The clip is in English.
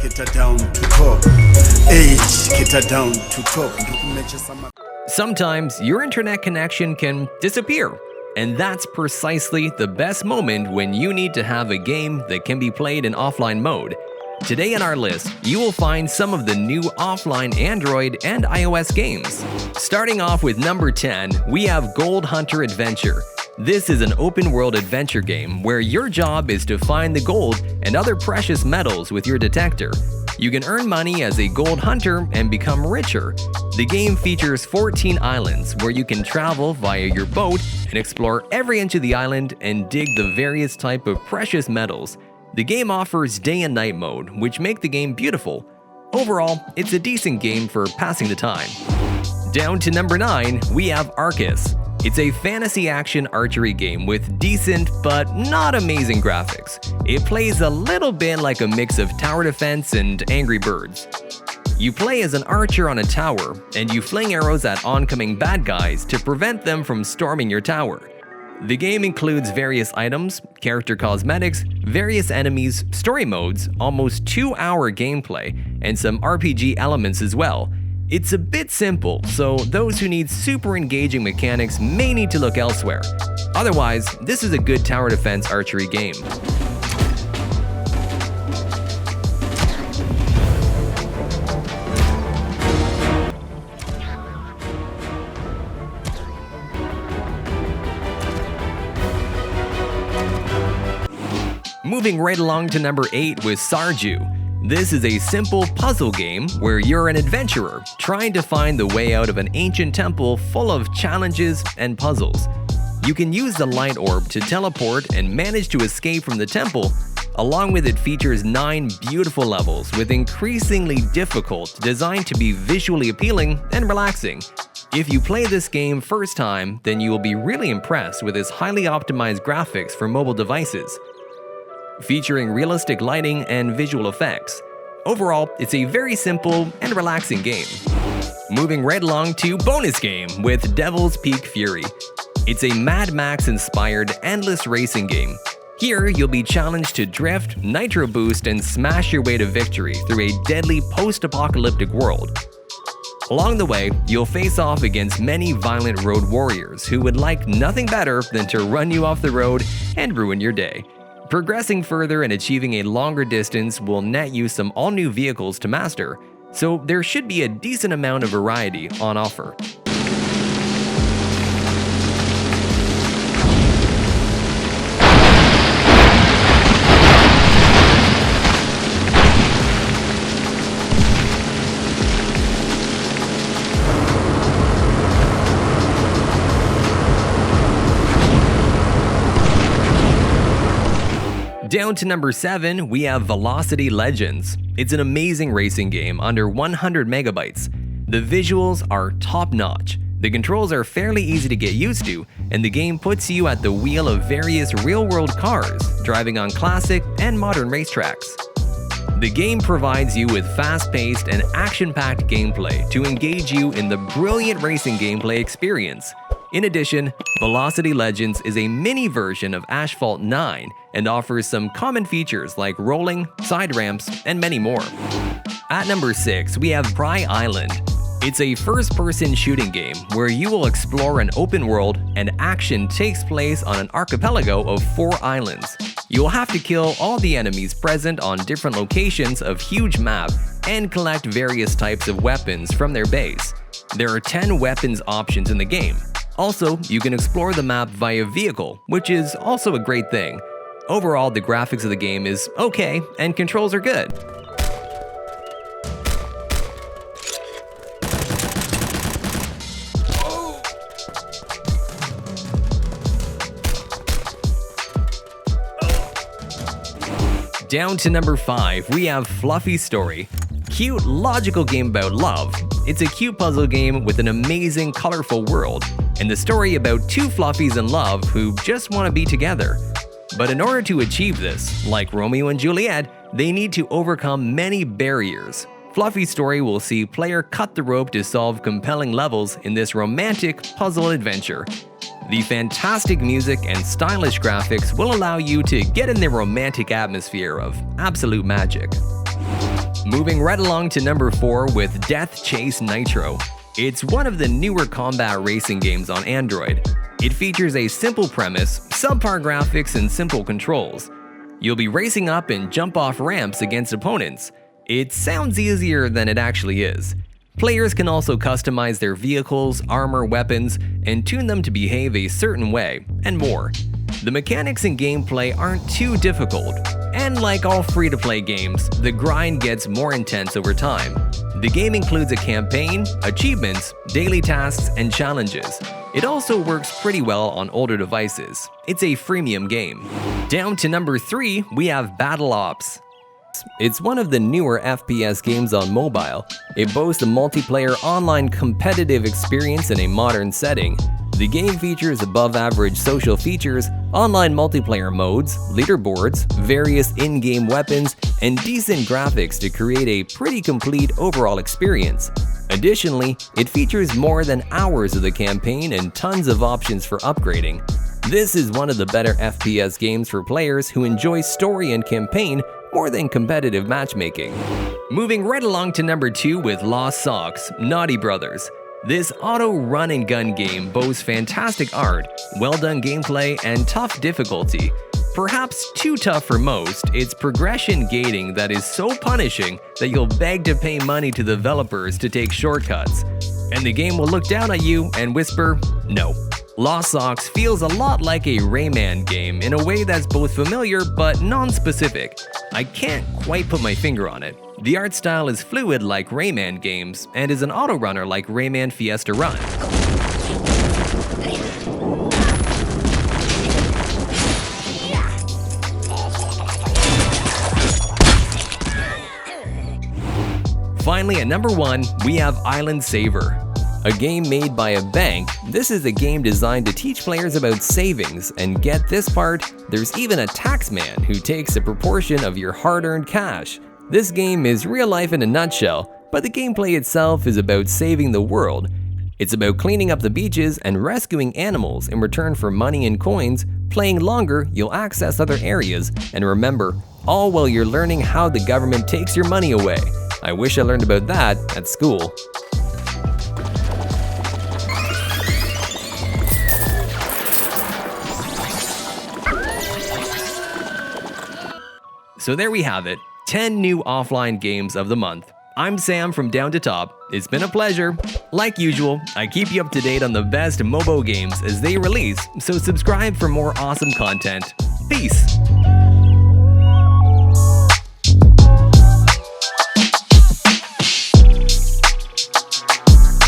get her down to top. Age, get her down to top. Sometimes your internet connection can disappear, and that's precisely the best moment when you need to have a game that can be played in offline mode. Today on our list, you will find some of the new offline Android and iOS games. Starting off with number 10, we have Gold Hunter Adventure. This is an open-world adventure game where your job is to find the gold and other precious metals with your detector. You can earn money as a gold hunter and become richer. The game features 14 islands where you can travel via your boat and explore every inch of the island and dig the various type of precious metals. The game offers day and night mode, which make the game beautiful. Overall, it's a decent game for passing the time. Down to number 9, we have Arcus. It's a fantasy action archery game with decent but not amazing graphics. It plays a little bit like a mix of tower defense and Angry Birds. You play as an archer on a tower, and you fling arrows at oncoming bad guys to prevent them from storming your tower. The game includes various items, character cosmetics, various enemies, story modes, almost 2-hour gameplay, and some RPG elements as well. It's a bit simple, so those who need super engaging mechanics may need to look elsewhere. Otherwise, this is a good tower defense archery game. Moving right along to number 8 with Sarju. This is a simple puzzle game where you're an adventurer trying to find the way out of an ancient temple full of challenges and puzzles. You can use the light orb to teleport and manage to escape from the temple. Along with it features 9 beautiful levels with increasingly difficult, designed to be visually appealing and relaxing. If you play this game first time, then you will be really impressed with its highly optimized graphics for mobile devices, featuring realistic lighting and visual effects. Overall, it's a very simple and relaxing game. Moving right along to bonus game with Devil's Peak Fury. It's a Mad Max-inspired endless racing game. Here, you'll be challenged to drift, nitro boost, and smash your way to victory through a deadly post-apocalyptic world. Along the way, you'll face off against many violent road warriors who would like nothing better than to run you off the road and ruin your day. Progressing further and achieving a longer distance will net you some all-new vehicles to master, so there should be a decent amount of variety on offer. Down to number 7, we have Velocity Legends. It's an amazing racing game under 100 megabytes. The visuals are top-notch, the controls are fairly easy to get used to, and the game puts you at the wheel of various real-world cars, driving on classic and modern racetracks. The game provides you with fast-paced and action-packed gameplay to engage you in the brilliant racing gameplay experience. In addition, Velocity Legends is a mini version of Asphalt 9 and offers some common features like rolling, side ramps, and many more. At number 6, we have Pry Island. It's a first-person shooting game where you will explore an open world and action takes place on an archipelago of 4 islands. You'll have to kill all the enemies present on different locations of huge map and collect various types of weapons from their base. There are 10 weapons options in the game. Also, you can explore the map via vehicle, which is also a great thing. Overall, the graphics of the game is okay and controls are good. Down to number 5, we have Fluffy Story. Cute, logical game about love. It's a cute puzzle game with an amazing, colorful world, and the story about 2 fluffies in love who just want to be together. But in order to achieve this, like Romeo and Juliet, they need to overcome many barriers. Fluffy Story will see player cut the rope to solve compelling levels in this romantic puzzle adventure. The fantastic music and stylish graphics will allow you to get in the romantic atmosphere of absolute magic. Moving right along to number 4 with Death Chase Nitro. It's one of the newer combat racing games on Android. It features a simple premise, subpar graphics, and simple controls. You'll be racing up and jump off ramps against opponents. It sounds easier than it actually is. Players can also customize their vehicles, armor, weapons, and tune them to behave a certain way, and more. The mechanics and gameplay aren't too difficult, and like all free-to-play games, the grind gets more intense over time. The game includes a campaign, achievements, daily tasks, and challenges. It also works pretty well on older devices. It's a freemium game. Down to number 3, we have Battleops. It's one of the newer FPS games on mobile. It boasts a multiplayer online competitive experience in a modern setting. The game features above-average social features, online multiplayer modes, leaderboards, various in-game weapons, and decent graphics to create a pretty complete overall experience. Additionally, it features more than hours of the campaign and tons of options for upgrading. This is one of the better FPS games for players who enjoy story and campaign more than competitive matchmaking. Moving right along to number 2 with Lost Socks, Naughty Brothers. This auto run-and-gun game boasts fantastic art, well-done gameplay, and tough difficulty. Perhaps too tough for most, it's progression gating that is so punishing that you'll beg to pay money to developers to take shortcuts. And the game will look down at you and whisper, no. Lost Socks feels a lot like a Rayman game in a way that's both familiar but non-specific. I can't quite put my finger on it. The art style is fluid like Rayman games and is an auto-runner like Rayman Fiesta Run. Finally, at number 1, we have Island Saver. A game made by a bank, this is a game designed to teach players about savings, and get this part, there's even a taxman who takes a proportion of your hard-earned cash. This game is real life in a nutshell, but the gameplay itself is about saving the world. It's about cleaning up the beaches and rescuing animals in return for money and coins. Playing longer, you'll access other areas, and remember, all while you're learning how the government takes your money away. I wish I learned about that at school. So there we have it, 10 new offline games of the month. I'm Sam from Down to Top. It's been a pleasure. Like usual, I keep you up to date on the best MOBO games as they release, so subscribe for more awesome content. Peace!